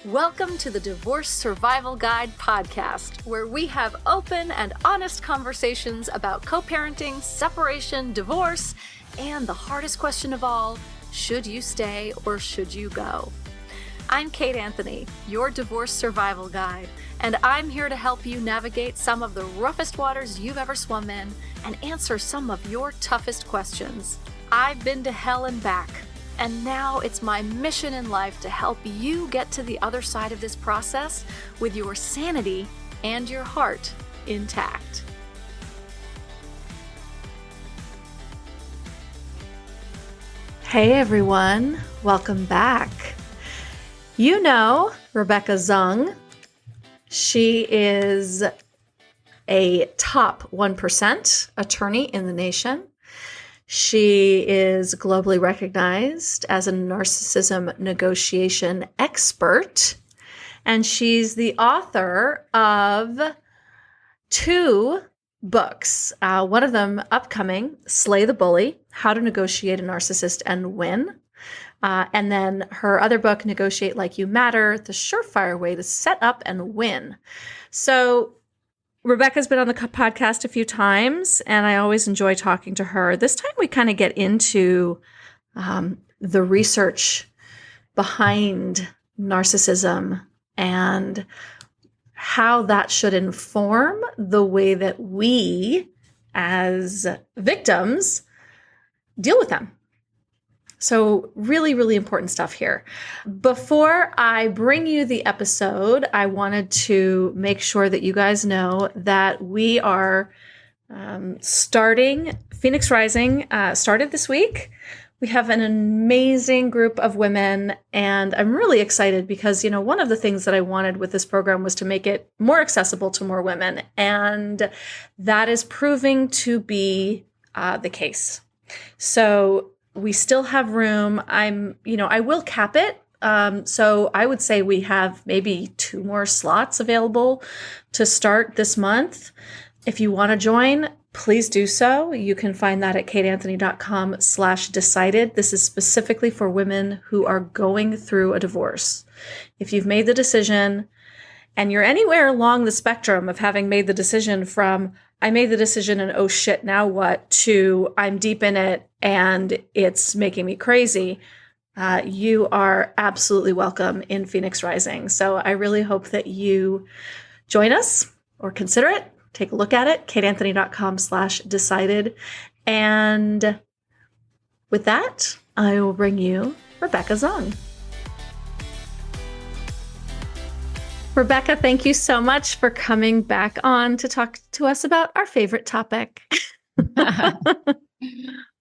Welcome to the Divorce Survival Guide podcast, where we have open and honest conversations about co-parenting, separation, divorce, and the hardest question of all, should you stay or should you go? I'm Kate Anthony, your divorce survival guide, and I'm here to help you navigate some of the roughest waters you've ever swum in and answer some of your toughest questions. I've been to hell and back, and now it's my mission in life to help you get to the other side of this process with your sanity and your heart intact. Hey everyone, welcome back. You know Rebecca Zung. She is a top 1% attorney in the nation. She is globally recognized as a Narcissism Negotiation Expert, and she's the author of 2 books. One of them upcoming, Slay the Bully, How to Negotiate a Narcissist and Win. And then her other book, Negotiate Like You M.A.T.E.R, The Surefire Way to Set Up and Win. So Rebecca's been on the podcast a few times, and I always enjoy talking to her. This time we kind of get into the research behind narcissism and how that should inform the way that we as victims deal with them. So really, really important stuff here. Before I bring you the episode, I wanted to make sure that you guys know that we are starting Phoenix Rising, started this week. We have an amazing group of women, and I'm really excited because, one of the things that I wanted with this program was to make it more accessible to more women, and that is proving to be the case. So we still have room. I will cap it. So I would say we have maybe 2 more slots available to start this month. If you want to join, please do so. You can find that at kateanthony.com/decided. This is specifically for women who are going through a divorce. If you've made the decision and you're anywhere along the spectrum of having made the decision from I made the decision and oh shit, now what, to I'm deep in it and it's making me crazy, you are absolutely welcome in Phoenix Rising. So I really hope that you join us or consider it. Take a look at it, kateanthony.com/decided. And with that, I will bring you Rebecca Zung. Rebecca, thank you so much for coming back on to talk to us about our favorite topic. Good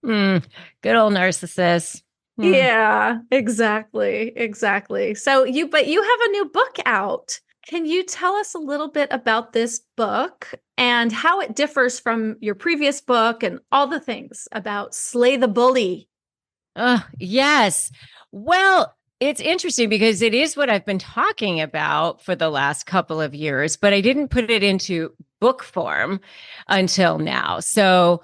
old narcissist. Yeah, exactly. So you have a new book out. Can you tell us a little bit about this book and how it differs from your previous book and all the things about Slay the Bully? Yes. Well, it's interesting because it is what I've been talking about for the last couple of years, but I didn't put it into book form until now. So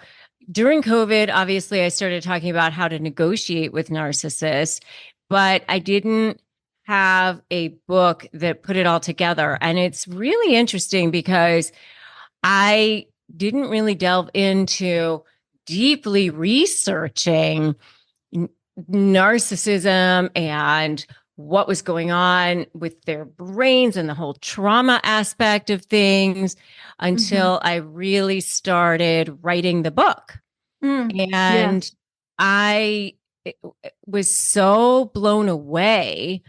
during COVID, obviously, I started talking about how to negotiate with narcissists, but I didn't have a book that put it all together. And it's really interesting because I didn't really delve into deeply researching narcissism and what was going on with their brains and the whole trauma aspect of things until I really started writing the book. And I was so blown away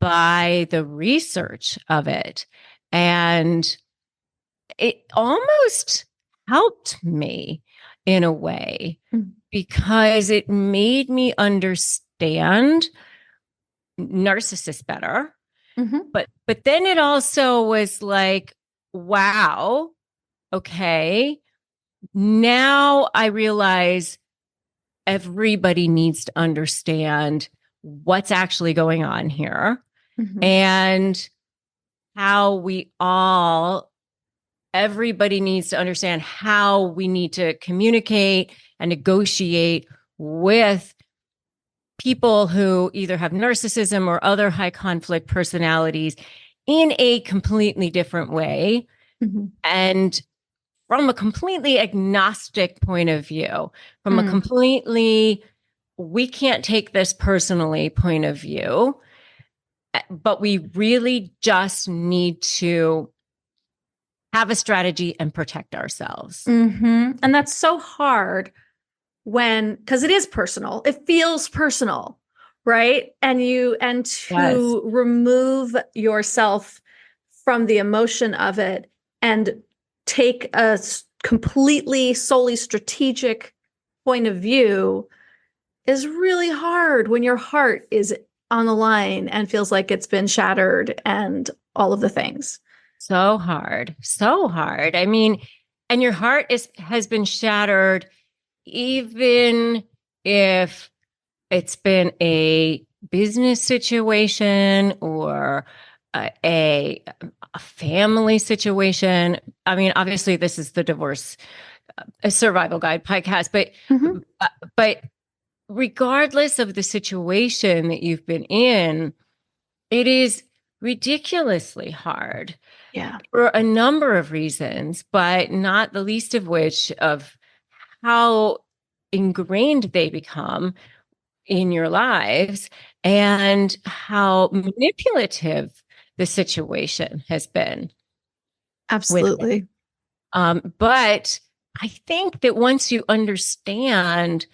by the research of it. And it almost helped me in a way because it made me understand narcissists better. But then it also was like, wow, okay, now I realize everybody needs to understand what's actually going on here and how everybody needs to understand how we need to communicate and negotiate with people who either have narcissism or other high conflict personalities in a completely different way. Mm-hmm. And from a completely agnostic point of view, from a completely, we can't take this personally point of view, but we really just need to have a strategy and protect ourselves. Mm-hmm. And that's so hard because it is personal. It feels personal, right? And to remove yourself from the emotion of it and take a completely solely strategic point of view is really hard when your heart is on the line and feels like it's been shattered and all of the things. So hard, so hard. I mean, and your heart has been shattered, even if it's been a business situation or a family situation. I mean, obviously, this is the divorce survival guide podcast, but regardless of the situation that you've been in, it is ridiculously hard. Yeah. For a number of reasons, but not the least of which of how ingrained they become in your lives and how manipulative the situation has been. Absolutely. But I think that once you understand,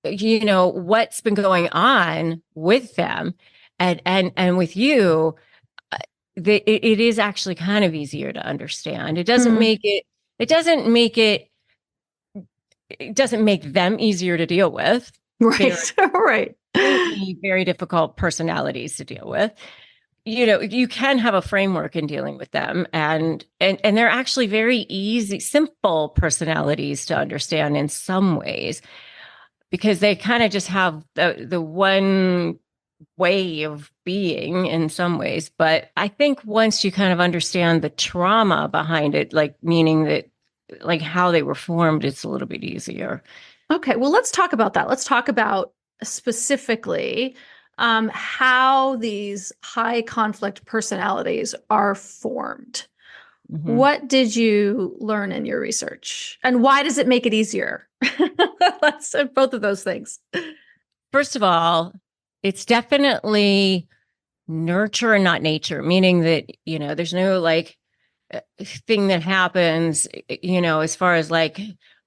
what's been going on with them and with you, it is actually kind of easier to understand. It doesn't make them easier to deal with. Right. Right. Very difficult personalities to deal with. You can have a framework in dealing with them, and they're actually very easy, simple personalities to understand in some ways, because they kind of just have the one way of being in some ways. But I think once you kind of understand the trauma behind it, like meaning that, like how they were formed, it's a little bit easier. Okay. Well, let's talk about that. Let's talk about specifically how these high conflict personalities are formed. Mm-hmm. What did you learn in your research? And why does it make it easier? Let's both of those things. First of all, it's definitely nurture and not nature, meaning that, there's no like thing that happens, as far as like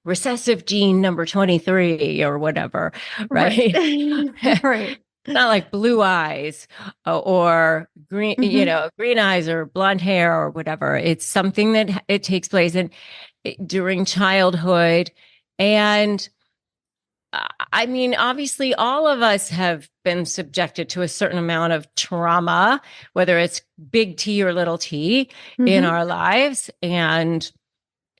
recessive gene number 23 or whatever, right? Right. Not like blue eyes or green, green eyes or blonde hair or whatever. It's something that it takes place during childhood. And I mean, obviously, all of us have been subjected to a certain amount of trauma, whether it's big T or little t in our lives. And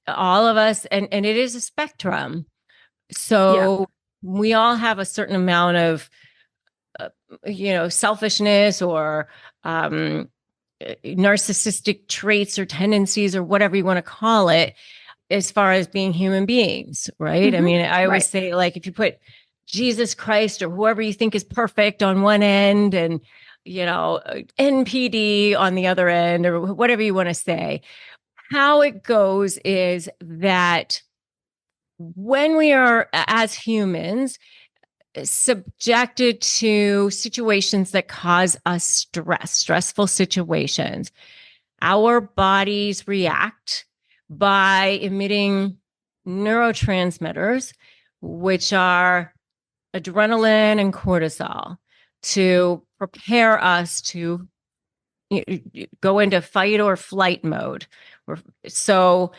all of us, and it is a spectrum. So we all have a certain amount of, selfishness or narcissistic traits or tendencies or whatever you want to call it, as far as being human beings, right? I mean, I always say, like, if you put Jesus Christ or whoever you think is perfect on one end and, NPD on the other end, or whatever you want to say, how it goes is that when we are, as humans, subjected to situations that cause us stressful situations, our bodies react by emitting neurotransmitters, which are adrenaline and cortisol, to prepare us to go into fight or flight mode. So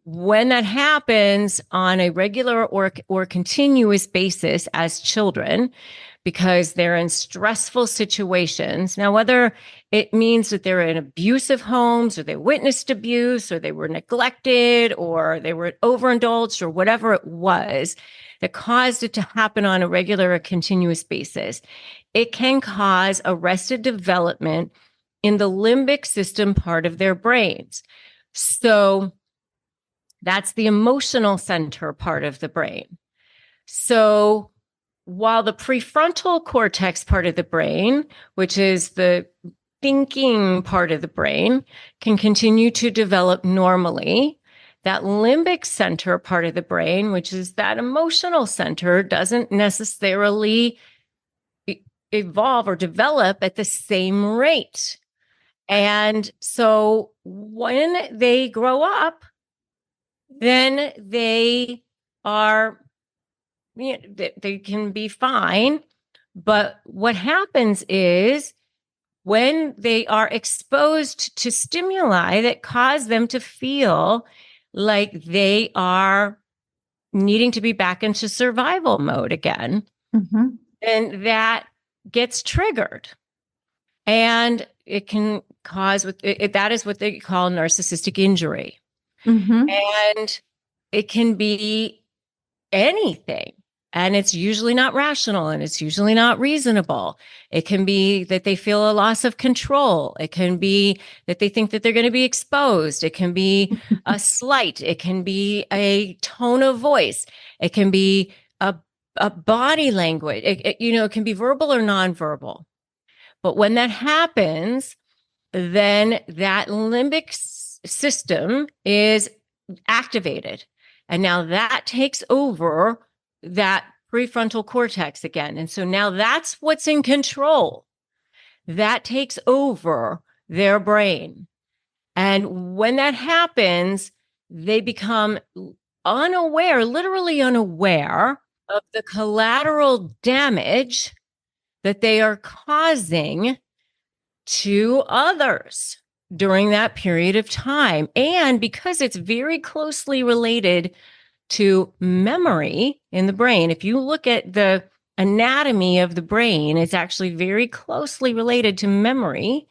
when that happens on a regular or continuous basis as children, because they're in stressful situations. Now, whether it means that they're in abusive homes or they witnessed abuse or they were neglected or they were overindulged or whatever it was that caused it to happen on a regular or continuous basis, it can cause arrested development in the limbic system part of their brains. So that's the emotional center part of the brain. So while the prefrontal cortex part of the brain, which is the thinking part of the brain, can continue to develop normally, that limbic center part of the brain, which is that emotional center, doesn't necessarily evolve or develop at the same rate. And so when they grow up, then they are, they can be fine. But what happens is when they are exposed to stimuli that cause them to feel like they are needing to be back into survival mode again, and that gets triggered. And it can cause, that is what they call narcissistic injury. And it can be anything. And it's usually not rational, and it's usually not reasonable. It can be that they feel a loss of control. It can be that they think that they're going to be exposed. It can be a slight. It can be a tone of voice. It can be a body language. It can be verbal or nonverbal. But when that happens, then that limbic system is activated. And now that takes over that prefrontal cortex again. And so now that's what's in control. That takes over their brain. And when that happens, they become unaware, literally unaware of the collateral damage that they are causing to others during that period of time. And because it's very closely related to memory in the brain, if you look at the anatomy of the brain, it's actually very closely related to memory,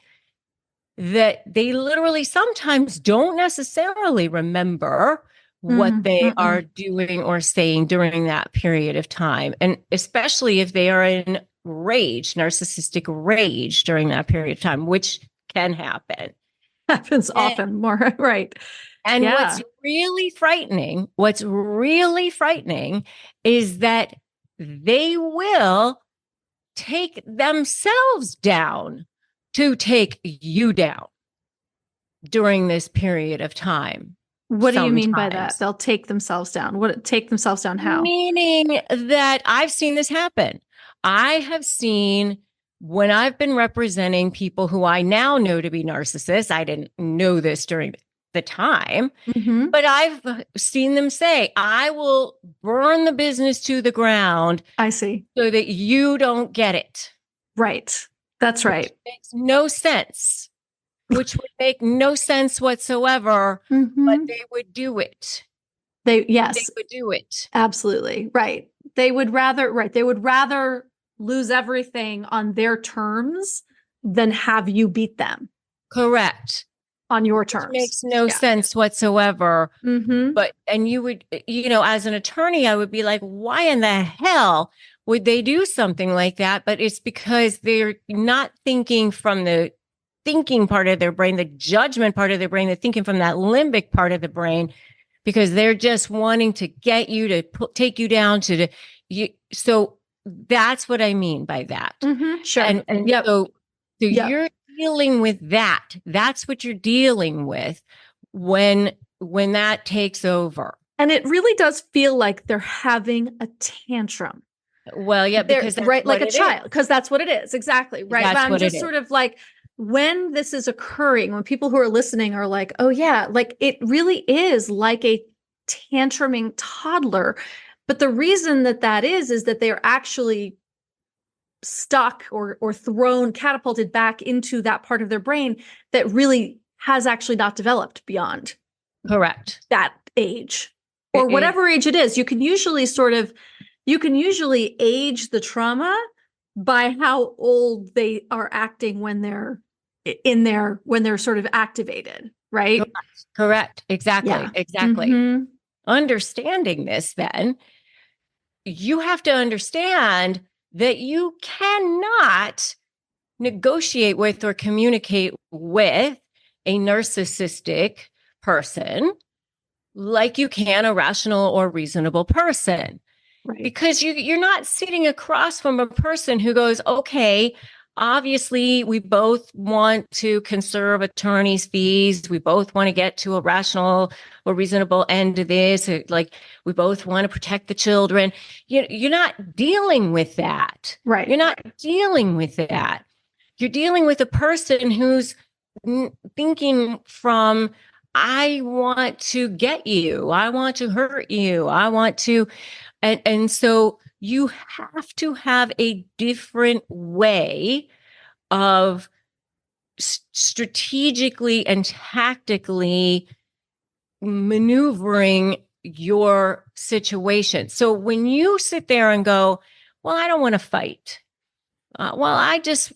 that they literally sometimes don't necessarily remember what they are doing or saying during that period of time. And especially if they are in rage, narcissistic rage during that period of time, which can happen. Happens often, more, right. And what's really frightening is that they will take themselves down to take you down during this period of time. What do you mean by that? They'll take themselves down. Take themselves down how? Meaning that I've seen this happen. I have seen, when I've been representing people who I now know to be narcissists, I didn't know this during the time, but I've seen them say, I will burn the business to the ground. I see. So that you don't get it. Right. That's right. Which makes no sense. Which would make no sense whatsoever, but they would do it. They would do it. Absolutely. Right. They would rather lose everything on their terms than have you beat them. Correct. On your terms. Which makes no sense whatsoever. But, and you would, as an attorney, I would be like, why in the hell would they do something like that? But it's because they're not thinking from the thinking part of their brain, the judgment part of their brain, they're thinking from that limbic part of the brain, because they're just wanting to get you to take you down to you. So that's what I mean by that. Sure. And so you're dealing with that. That's what you're dealing with when that takes over. And it really does feel like they're having a tantrum. Well, yeah, because that's right, like a child, is. because that's what it is. Exactly. Right. That's but I'm just sort of like, when this is occurring, when people who are listening are like, oh yeah, like it really is like a tantruming toddler. But the reason that is that they're actually stuck or thrown, catapulted back into that part of their brain that really has actually not developed beyond correct that age, or whatever age it is. You can usually age the trauma by how old they are acting when they're sort of activated, right? Correct. Exactly. Yeah. Exactly. Understanding this, then you have to understand that you cannot negotiate with or communicate with a narcissistic person like you can a rational or reasonable person. Right. because you're not sitting across from a person who goes, okay, obviously we both want to conserve attorney's fees. We both want to get to a rational or reasonable end to this. Like we both want to protect the children. You're not dealing with that. Right. You're not dealing with that. You're dealing with a person who's thinking from, I want to get you. I want to hurt you. I want to, and so you have to have a different way of strategically and tactically maneuvering your situation. So when you sit there and go, well, I don't want to fight. Well, I just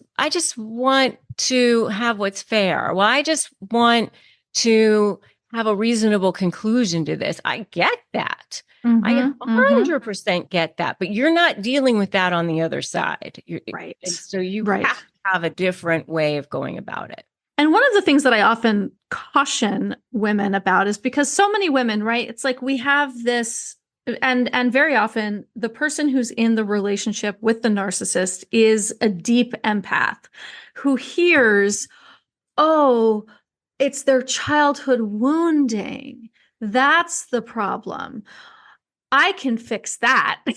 want to have what's fair. Well, I just want to have a reasonable conclusion to this. I get that. I 100% get that, but you're not dealing with that on the other side. Right. And so you have to have a different way of going about it. And one of the things that I often caution women about is because so many women, right? It's like we have this, and very often the person who's in the relationship with the narcissist is a deep empath who hears, oh, it's their childhood wounding. That's the problem. I can fix that. Right.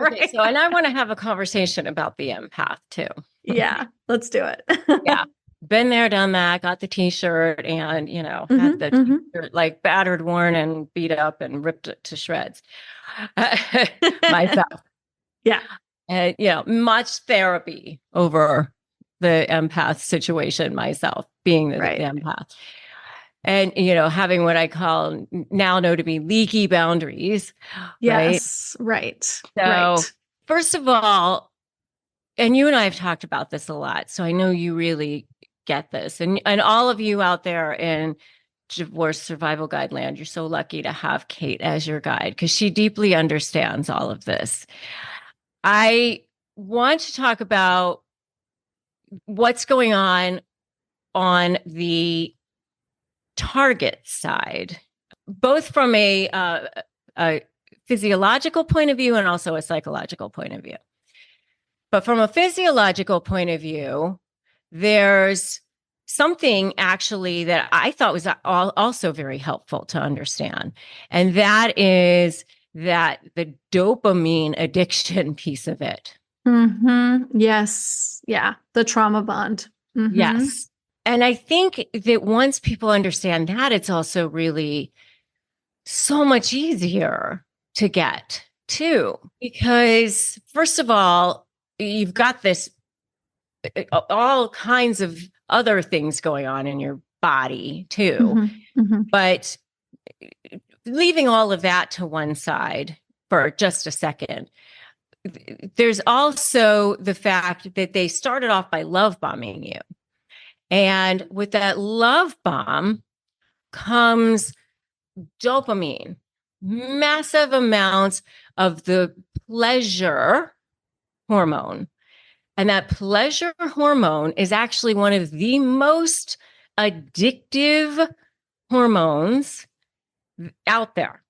Okay, so, and I want to have a conversation about the empath too. Yeah, let's do it. Yeah. Been there, done that, got the t-shirt and, had the t-shirt like battered, worn and beat up and ripped it to shreds myself. Yeah. And, much therapy over the empath situation myself, being the empath. And, having what I call now know to be leaky boundaries. Yes. Right. So first of all, and you and I have talked about this a lot, so I know you really get this. And all of you out there in divorce survival guide land, you're so lucky to have Kate as your guide because she deeply understands all of this. I want to talk about what's going on the target side, both from a physiological point of view and also a psychological point of view. But from a physiological point of view, there's something actually that I thought was also very helpful to understand. And that is that the dopamine addiction piece of it. Yes. Yeah. The trauma bond. Yes. And I think that once people understand that, it's also really so much easier to get too. Because first of all, you've got this all kinds of other things going on in your body too. But leaving all of that to one side for just a second, there's also the fact that they started off by love bombing you. And with that love bomb comes dopamine, massive amounts of the pleasure hormone. And that pleasure hormone is actually one of the most addictive hormones out there,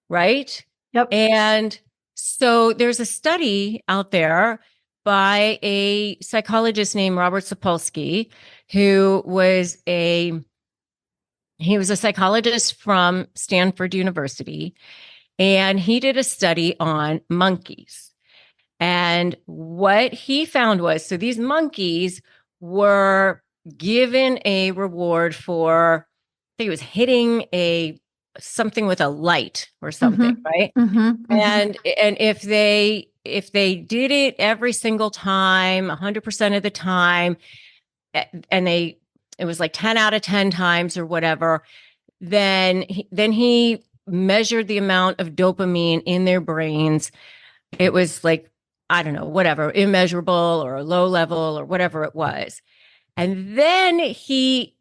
right? Yep. And so there's a study out there by a psychologist named Robert Sapolsky, who was a psychologist from Stanford University, and he did a study on monkeys. And what he found was, so these monkeys were given a reward for, I think it was hitting something with a light or something, right? And if they did it every single time, 100% of the time, and it was like 10 out of 10 times or whatever, then he measured the amount of dopamine in their brains. It was like, I don't know, whatever, immeasurable or low level or whatever it was. And then he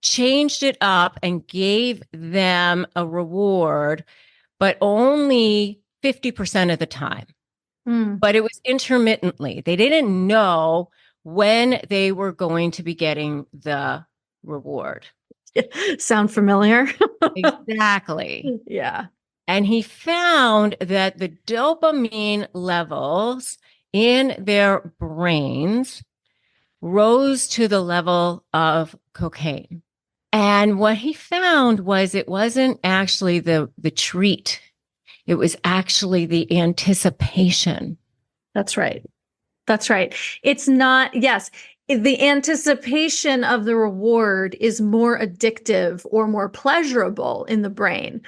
changed it up and gave them a reward, but only 50% of the time. But it was intermittently. They didn't know when they were going to be getting the reward. Sound familiar? Exactly. Yeah. And he found that the dopamine levels in their brains rose to the level of cocaine. And what he found was it wasn't actually the treat. It was actually the anticipation. That's right. That's right. It's not, yes, the anticipation of the reward is more addictive or more pleasurable in the brain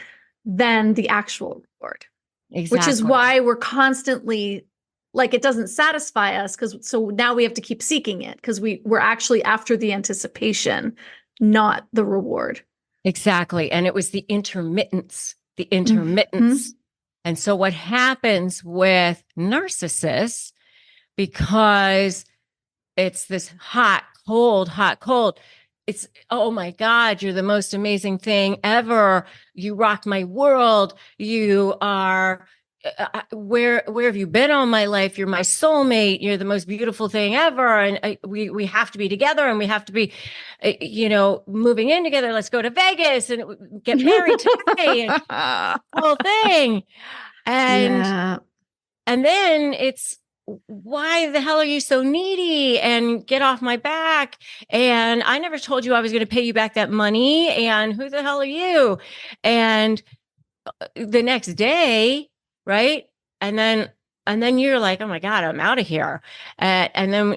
than the actual reward. Exactly. Which is why we're constantly like, it doesn't satisfy us so now we have to keep seeking it because we're actually after the anticipation, not the reward. Exactly. And it was the intermittence. Mm-hmm. And so what happens with narcissists, because it's this hot, cold, it's, oh my God, you're the most amazing thing ever. You rock my world. You are, where have you been all my life? You're my soulmate. You're the most beautiful thing ever. And we have to be together, and we have to be, moving in together. Let's go to Vegas and get married today. And whole thing. And then it's, why the hell are you so needy, and get off my back? And I never told you I was going to pay you back that money. And who the hell are you? And the next day, right? And then you're like, oh my God, I'm out of here. And then,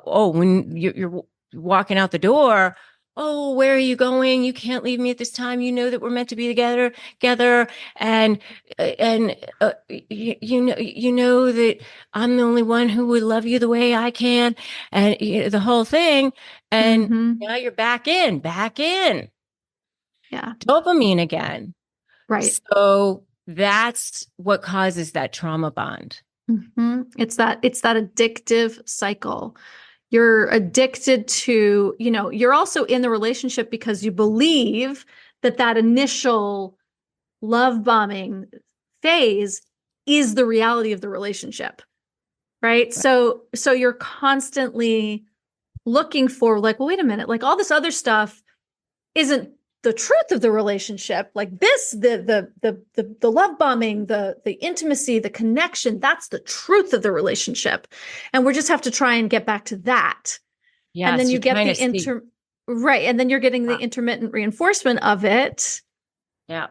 when you're walking out the door, oh, where are you going? You can't leave me at this time. You know that we're meant to be together. And you know that I'm the only one who would love you the way I can. And the whole thing. And now you're back in. Yeah. Dopamine again. Right. So that's what causes that trauma bond. Mm-hmm. It's that addictive cycle. You're addicted to, you're also in the relationship because you believe that initial love bombing phase is the reality of the relationship, right? So you're constantly looking for like, well, wait a minute, like all this other stuff isn't the truth of the relationship. Like this, the love bombing, the intimacy, the connection, that's the truth of the relationship. And we just have to try and get back to that. Yes, and then you get the right. And then you're getting the intermittent reinforcement of it. Yeah.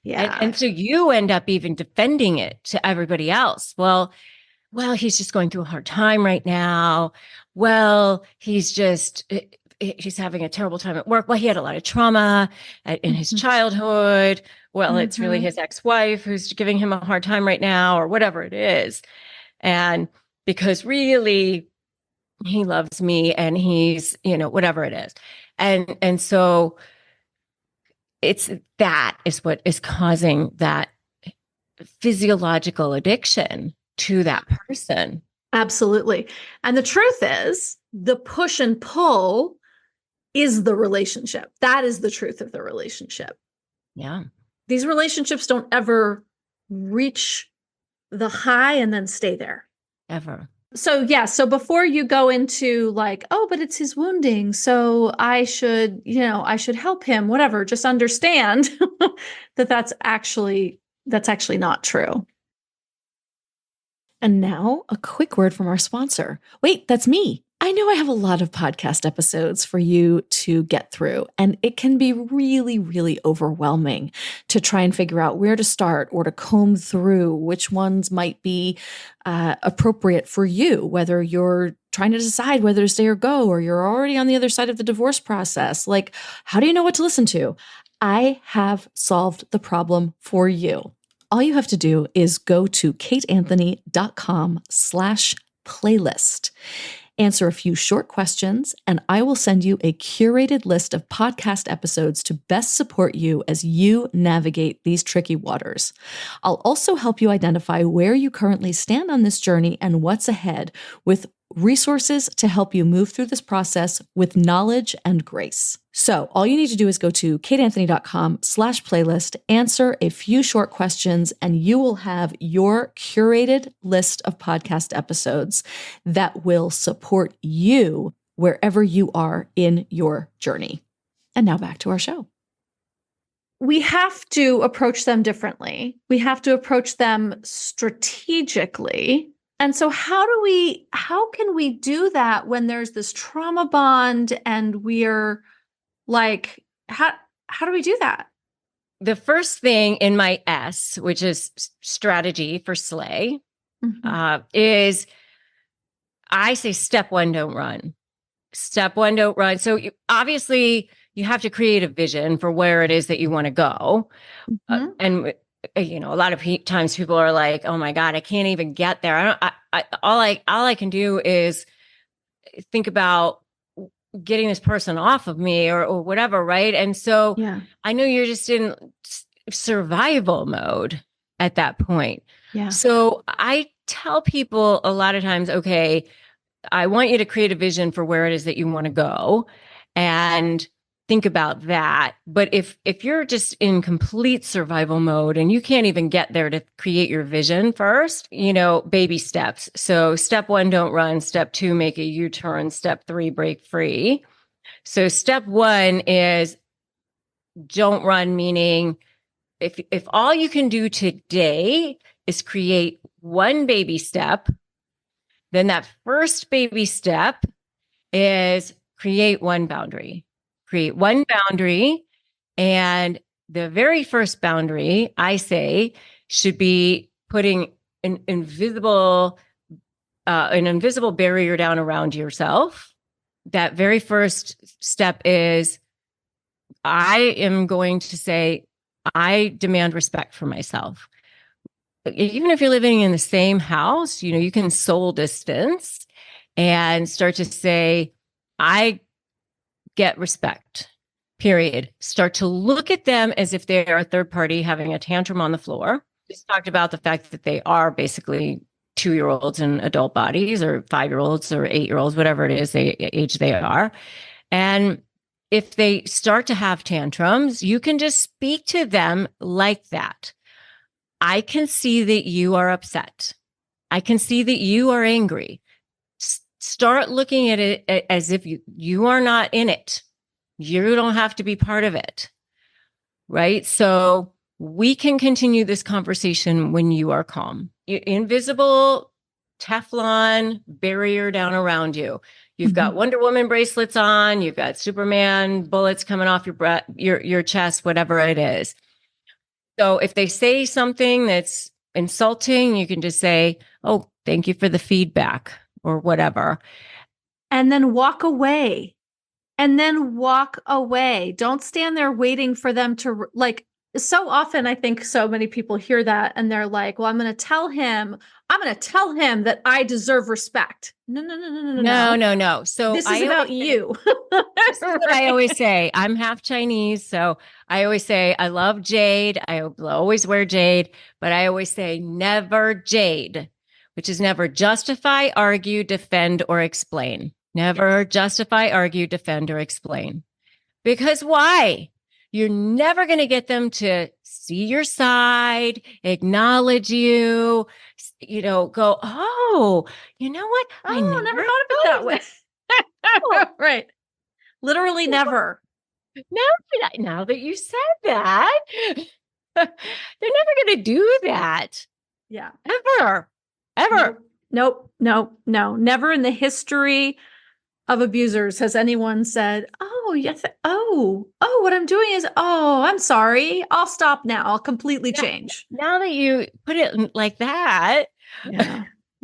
Yeah. And so you end up even defending it to everybody else. Well, he's just going through a hard time right now. Well, he's having a terrible time at work. Well, he had a lot of trauma in his childhood. Well, it's really his ex-wife who's giving him a hard time right now, or whatever it is. And because really he loves me, and he's, whatever it is. And so that is what is causing that physiological addiction to that person. Absolutely. And the truth is, the push and pull is the relationship. That is the truth of the relationship. Yeah. These relationships don't ever reach the high and then stay there. Ever. So before you go into like, oh, but it's his wounding, so I should help him, whatever, just understand that's actually not true. And now a quick word from our sponsor. Wait, that's me. I know I have a lot of podcast episodes for you to get through, and it can be really, really overwhelming to try and figure out where to start or to comb through which ones might be appropriate for you, whether you're trying to decide whether to stay or go, or you're already on the other side of the divorce process. Like, how do you know what to listen to? I have solved the problem for you. All you have to do is go to kateanthony.com/playlist. Answer a few short questions, and I will send you a curated list of podcast episodes to best support you as you navigate these tricky waters. I'll also help you identify where you currently stand on this journey and what's ahead, with resources to help you move through this process with knowledge and grace. So all you need to do is go to kateanthony.com/playlist, answer a few short questions, and you will have your curated list of podcast episodes that will support you wherever you are in your journey. And now back to our show. we have to approach them differently. We have to approach them strategically. And so how can we do that when there's this trauma bond and we're like, how do we do that? The first thing in my S, which is strategy for slay, is I say step one, don't run. Step one, don't run. So obviously you have to create a vision for where it is that you want to go. And a lot of times people are like, oh my God, I can't even get there. All I can do is think about getting this person off of me or whatever. Right. And so I know you're just in survival mode at that point. Yeah. So I tell people a lot of times, okay, I want you to create a vision for where it is that you want to go and think about that. But if you're just in complete survival mode and you can't even get there to create your vision first, baby steps. So step one, don't run. Step two, make a U-turn. Step three, break free. So step one is don't run, meaning if all you can do today is create one baby step, then that first baby step is create one boundary. Create one boundary. And the very first boundary, I say, should be putting an invisible barrier down around yourself. That very first step is, I am going to say, I demand respect for myself. Even if you're living in the same house, you can soul distance and start to say, I get respect, period. Start to look at them as if they are a third party having a tantrum on the floor. Just talked about the fact that they are basically 2-year-olds in adult bodies, or 5-year-olds or 8-year-olds, whatever it is, age they are. And if they start to have tantrums, you can just speak to them like that. I can see that you are upset. I can see that you are angry. Start looking at it as if you are not in it. You don't have to be part of it. Right? So we can continue this conversation when you are calm. Invisible Teflon barrier down around you. You've got Wonder Woman bracelets on. You've got Superman bullets coming off your chest, whatever it is. So if they say something that's insulting, you can just say, oh, thank you for the feedback or whatever. And then walk away. Don't stand there waiting for them to, like, so often I think so many people hear that and they're like, well, I'm going to tell him that I deserve respect. No. So this is about you. This is what I always say. I'm half Chinese. So I always say, I love jade. I always wear jade, but I always say never jade, which is never justify, argue, defend, or explain. Never justify, argue, defend, or explain. Because why? You're never going to get them to see your side, acknowledge you, go, oh, you know what? I never thought of it that way. Right. Literally never. Now that you said that, they're never going to do that. Yeah. Ever. Nope. Never in the history of abusers has anyone said, oh, yes. Oh, what I'm doing is, oh, I'm sorry. I'll stop now. I'll completely change. Now that you put it like that.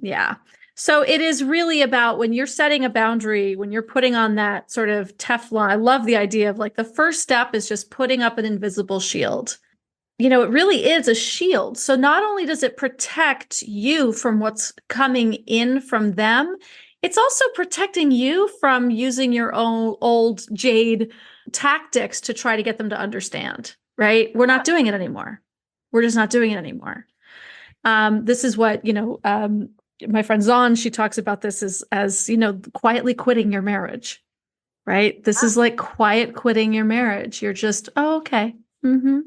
Yeah. So it is really about when you're setting a boundary, when you're putting on that sort of Teflon. I love the idea of, like, the first step is just putting up an invisible shield. It really is a shield. So not only does it protect you from what's coming in from them, it's also protecting you from using your own old jade tactics to try to get them to understand, right? We're not doing it anymore. We're just not doing it anymore. This is what, my friend Zon, she talks about this as quietly quitting your marriage, right? This is like quiet quitting your marriage. You're just, oh, okay. And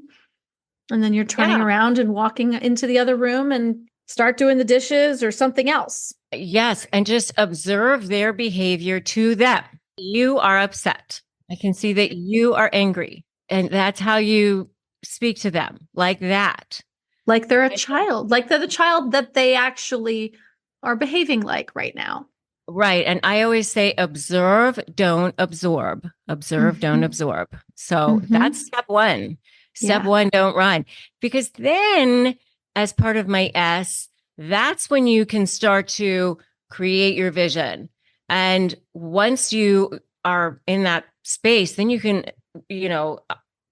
then you're turning around and walking into the other room and start doing the dishes or something else. Yes. And just observe their behavior to them. You are upset. I can see that you are angry. And that's how you speak to them like that. Like they're a child, like they're the child that they actually are behaving like right now. Right. And I always say observe, don't absorb. Observe, don't absorb. So that's step one. Step one, don't run. Because then, as part of my S, that's when you can start to create your vision. And once you are in that space, then you can,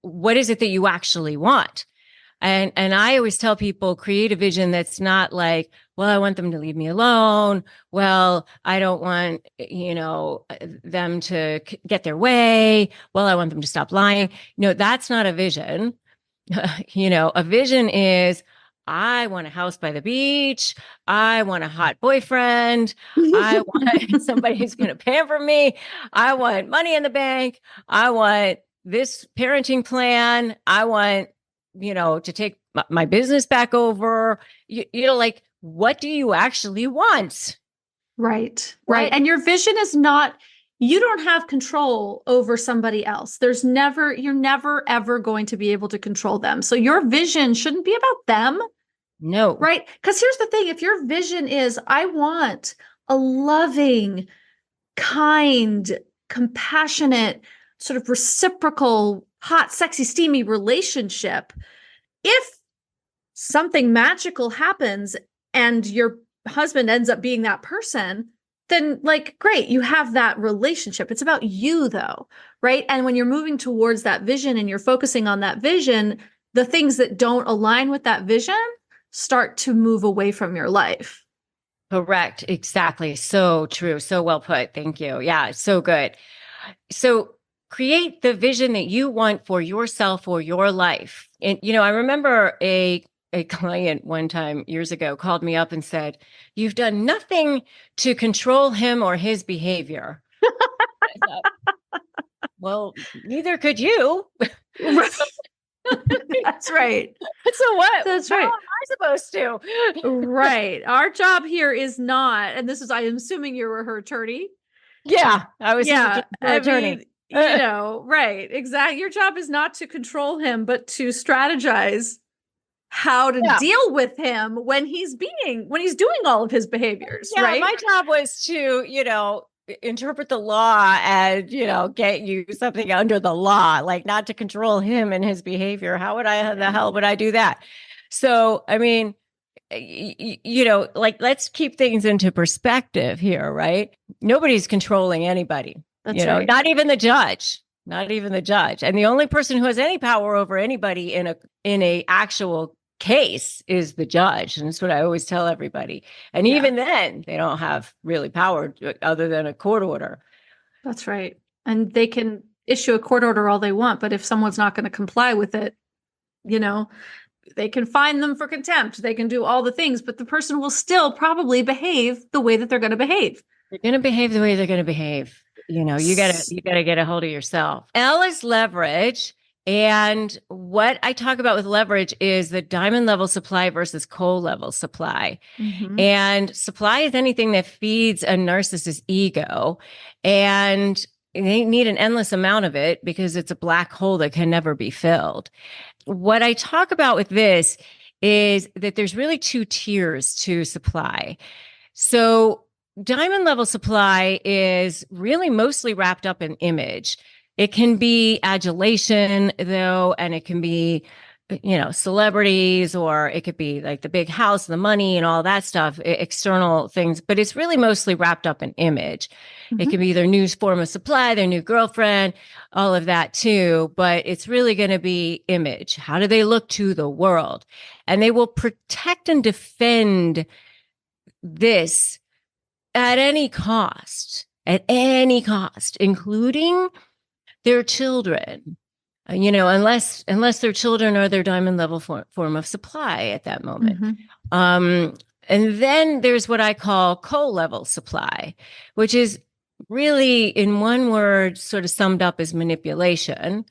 what is it that you actually want? And I always tell people create a vision that's not like, well, I want them to leave me alone. Well, I don't want, them to get their way. Well, I want them to stop lying. No, that's not a vision. A vision is I want a house by the beach. I want a hot boyfriend. I want somebody who's going to pamper me. I want money in the bank. I want this parenting plan. I want to take my business back over, like, what do you actually want? Right. And your vision is not, you don't have control over somebody else. You're never, ever going to be able to control them. So your vision shouldn't be about them. No. Right. Because here's the thing. If your vision is, I want a loving, kind, compassionate, sort of reciprocal, hot, sexy, steamy relationship, if something magical happens and your husband ends up being that person, then great, you have that relationship. It's about you though, right? And when you're moving towards that vision and you're focusing on that vision, the things that don't align with that vision start to move away from your life. Correct. Exactly. So true. So well put. Thank you. Yeah. So good. So create the vision that you want for yourself or your life. And, I remember a client one time years ago called me up and said, you've done nothing to control him or his behavior. I thought, well, neither could you. That's right. So what? That's How right. am I supposed to? Right. Our job here is not, and this is, I am assuming you were her attorney. Yeah, I was his attorney. Right. Exactly. Your job is not to control him, but to strategize how to deal with him when he's doing all of his behaviors, right? My job was to, interpret the law and, get you something under the law, like not to control him and his behavior. How the hell would I do that? So, I mean, let's keep things into perspective here, right? Nobody's controlling anybody. That's right. Not even the judge. And the only person who has any power over anybody in a actual case is the judge. And that's what I always tell everybody. And even then, they don't have really power other than a court order. That's right. And they can issue a court order all they want, but if someone's not going to comply with it, they can fine them for contempt. They can do all the things, but the person will still probably behave the way that they're going to behave. They're going to behave the way they're going to behave. You gotta get a hold of yourself. L is leverage. And what I talk about with leverage is the diamond level supply versus coal level supply. And supply is anything that feeds a narcissist's ego. And they need an endless amount of it because it's a black hole that can never be filled. What I talk about with this is that there's really two tiers to supply. So diamond level supply is really mostly wrapped up in image. It can be adulation, though, and it can be, celebrities, or it could be like the big house, the money, and all that stuff, external things. But it's really mostly wrapped up in image. It can be their new form of supply, their new girlfriend, all of that too. But it's really going to be image. How do they look to the world? And they will protect and defend this at any cost, including their children, unless their children are their diamond level form of supply at that moment. And then there's what I call coal level supply, which is really in one word sort of summed up as manipulation.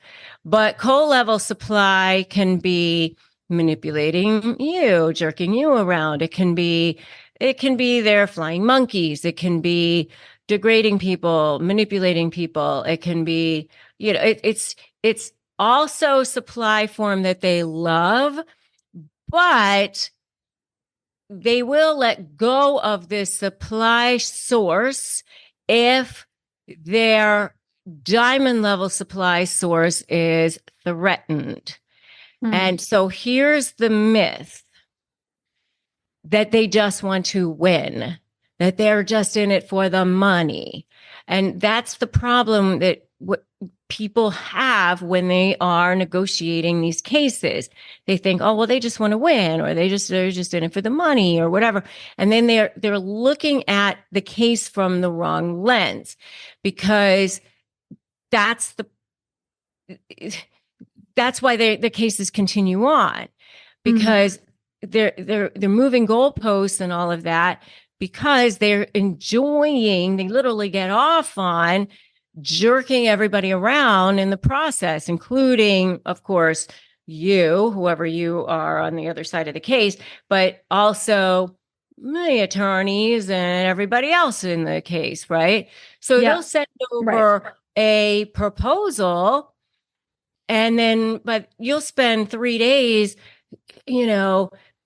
But coal level supply can be manipulating you, jerking you around. It can be their flying monkeys. It can be degrading people, manipulating people. It can be, it's also supply form that they love, but they will let go of this supply source if their diamond level supply source is threatened. And so here's the myth that they just want to win, that they're just in it for the money. And that's the problem that people have when they are negotiating these cases. They think, oh, well, they just want to win, or they're just in it for the money or whatever. And then they're looking at the case from the wrong lens, because that's why the cases continue on, because they're moving goalposts and all of that, because they literally get off on jerking everybody around in the process, including, of course, whoever you are on the other side of the case, but also the attorneys and everybody else in the case, right? So they'll send over a proposal, but you'll spend 3 days,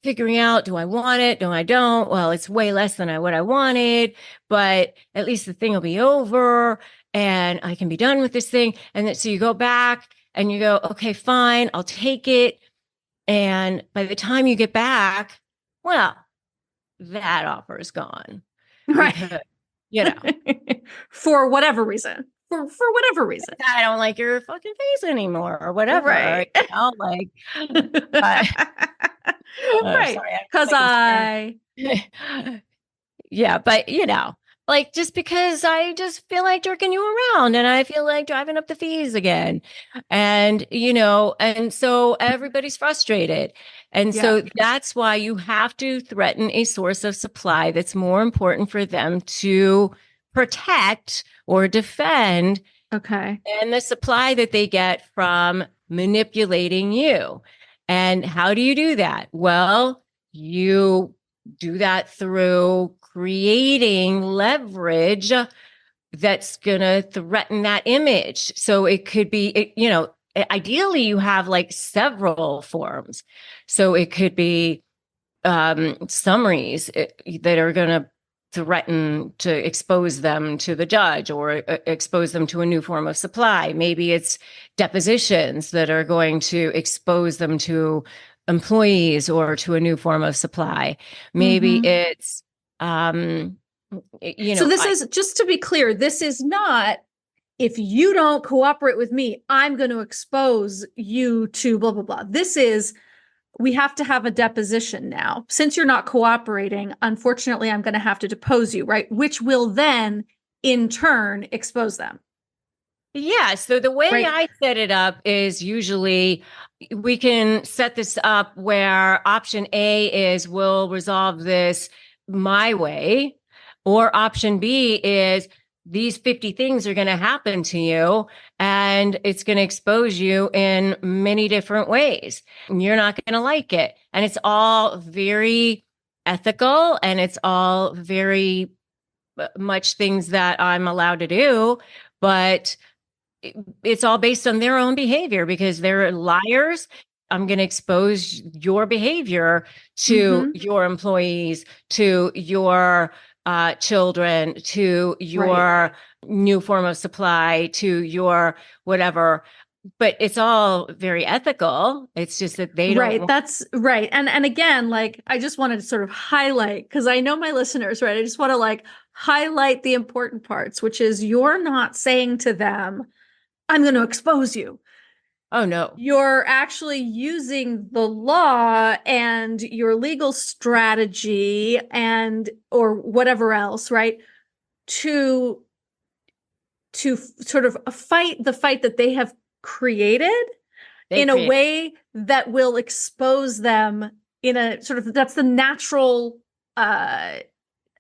figuring out, do I want it? Do I don't? Well, it's way less than what I wanted, but at least the thing will be over and I can be done with this thing. And then, so you go back and you go, okay, fine, I'll take it. And by the time you get back, well, that offer is gone. Right. Because, for whatever reason. For whatever reason. I don't like your fucking face anymore or whatever. Right. Right. Because yeah, but just because I just feel like jerking you around and I feel like driving up the fees again. And, and so everybody's frustrated. And so that's why you have to threaten a source of supply that's more important for them to protect or defend. Okay. And the supply that they get from manipulating you. And how do you do that? Well, you do that through creating leverage that's going to threaten that image. So it could be, ideally you have like several forms. So it could be summaries that are going to threaten to expose them to the judge or expose them to a new form of supply. Maybe it's depositions that are going to expose them to employees or to a new form of supply. Maybe it's, So this is, just to be clear, this is not, if you don't cooperate with me, I'm going to expose you to blah, blah, blah. This is, we have to have a deposition now. Since you're not cooperating, unfortunately, I'm going to have to depose you, right? Which will then, in turn, expose them. Yeah. So the way I set it up is usually we can set this up where option A is we'll resolve this my way, or option B is these 50 things are going to happen to you and it's going to expose you in many different ways. And you're not going to like it. And it's all very ethical and it's all very much things that I'm allowed to do, but it's all based on their own behavior because they're liars. I'm going to expose your behavior to your employees, to your children, to your new form of supply, to your whatever. But it's all very ethical. It's just that they don't. Right. That's right. And again, like, I just wanted to sort of highlight, because I know my listeners, right? I just want to like highlight the important parts, which is you're not saying to them, I'm going to expose you. Oh, no. You're actually using the law and your legal strategy or whatever else, right? To sort of fight the fight that they have created a way that will expose them in a sort of, that's the natural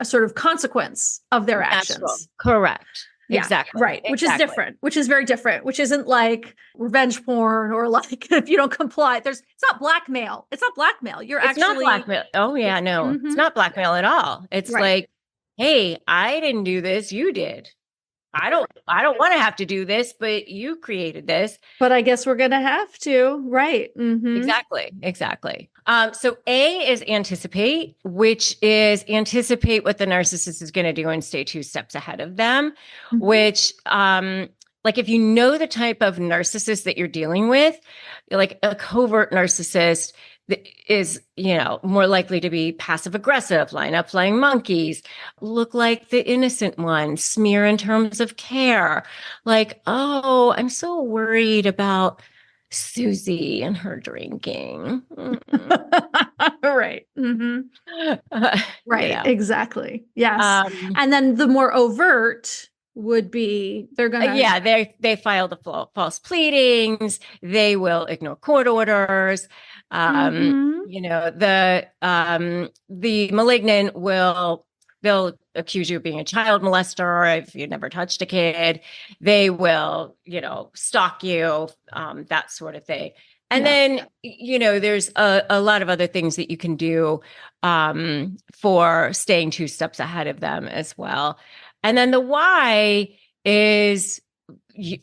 sort of consequence of their actions. Correct. Yeah, exactly. Right. Which is different, which is very different, which isn't like revenge porn or like if you don't comply, it's not blackmail. It's not blackmail. It's not blackmail. Oh yeah, no, it's not blackmail at all. It's like, hey, I didn't do this. You did. I don't want to have to do this, but you created this. But I guess we're going to have to. Right. Exactly. So A is anticipate, which is anticipate what the narcissist is going to do and stay 2 steps ahead of them, which, like if you know the type of narcissist that you're dealing with, like a covert narcissist is, more likely to be passive aggressive, line up flying monkeys, look like the innocent one, smear in terms of care. Like, oh, I'm so worried about Susie and her drinking. Right. Right. Exactly. Yes. And then the more overt would be they're gonna they file the false pleadings, they will ignore court orders, the malignant they'll accuse you of being a child molester if you never touched a kid. They will stalk you, that sort of thing. And then there's a lot of other things that you can do for staying 2 steps ahead of them as well. And then the why is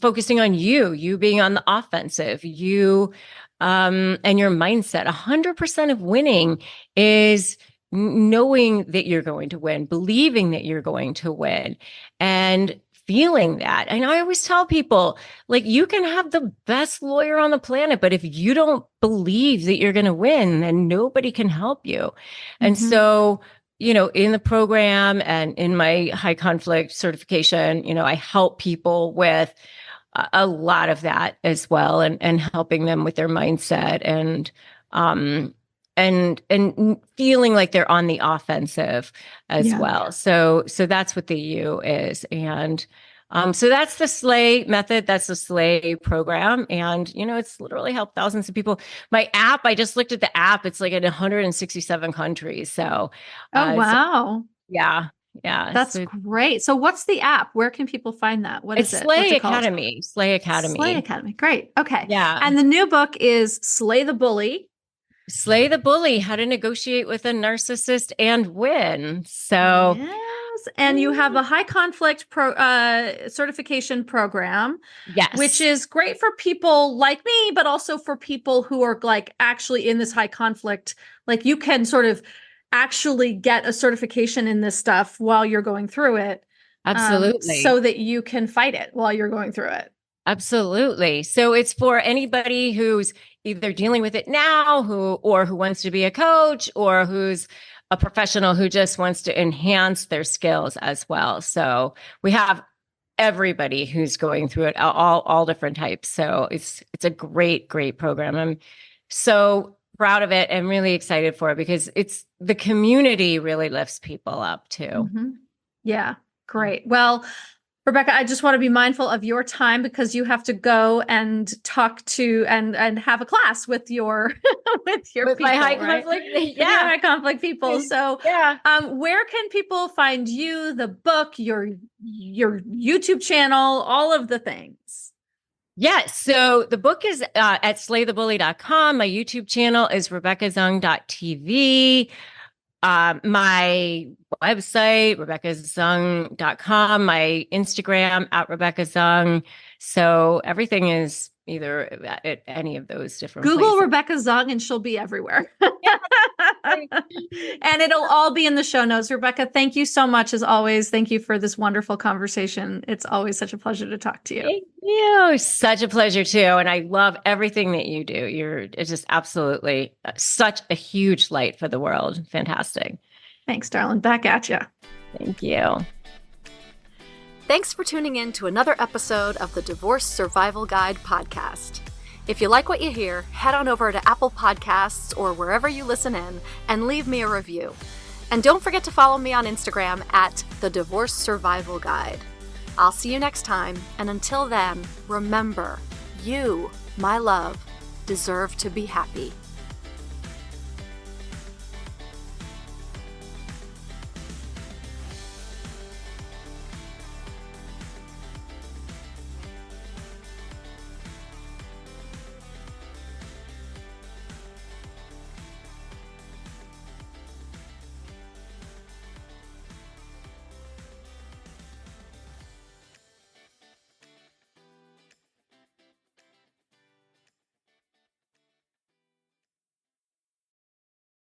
focusing on you being on the offensive, you and your mindset. 100% of winning is knowing that you're going to win, believing that you're going to win, and feeling that. And I always tell people, like, you can have the best lawyer on the planet, but if you don't believe that you're going to win, then nobody can help you. And so in the program and in my high conflict certification, I help people with a lot of that as well, and helping them with their mindset and feeling like they're on the offensive as well. So that's what the U is. And so that's the SLAY method. That's the SLAY program. And, it's literally helped thousands of people. My app, I just looked at the app. It's like in 167 countries. So, wow. Yeah. That's great. So what's the app? Where can people find that? What is it? Slay Academy. Slay Academy. Slay Academy. Great. Okay. Yeah. And the new book is Slay the Bully. Slay the Bully, How to Negotiate with a Narcissist and Win. So yes. And you have a high conflict certification program. Yes. Which is great for people like me, but also for people who are like actually in this high conflict. Like you can sort of actually get a certification in this stuff while you're going through it. Absolutely. So that you can fight it while you're going through it. Absolutely. So it's for anybody who's either dealing with it now, who wants to be a coach, or who's a professional who just wants to enhance their skills as well. So we have everybody who's going through it, all different types. So it's a great program. I'm so proud of it and really excited for it because it's the community really lifts people up too. Yeah, great. Well, Rebecca, I just want to be mindful of your time because you have to go and talk to and have a class with your people, my high conflict, high conflict people. So, where can people find you, the book, your YouTube channel, all of the things? Yes. So the book is at slaythebully.com. My YouTube channel is RebeccaZung.tv. My website, RebeccaZung.com, my Instagram at Rebecca Zung. So everything is either at any of those different Google places. Rebecca Zung and she'll be everywhere. And it'll all be in the show notes. Rebecca, thank you so much as always. Thank you for this wonderful conversation. It's always such a pleasure to talk to you. Thank you. Such a pleasure too. And I love everything that you do. It's just absolutely such a huge light for the world. Fantastic. Thanks, darling. Back at you. Thank you. Thanks for tuning in to another episode of the Divorce Survival Guide podcast. If you like what you hear, head on over to Apple Podcasts or wherever you listen in and leave me a review. And don't forget to follow me on Instagram at the Divorce Survival Guide. I'll see you next time, and until then, remember, you, my love, deserve to be happy.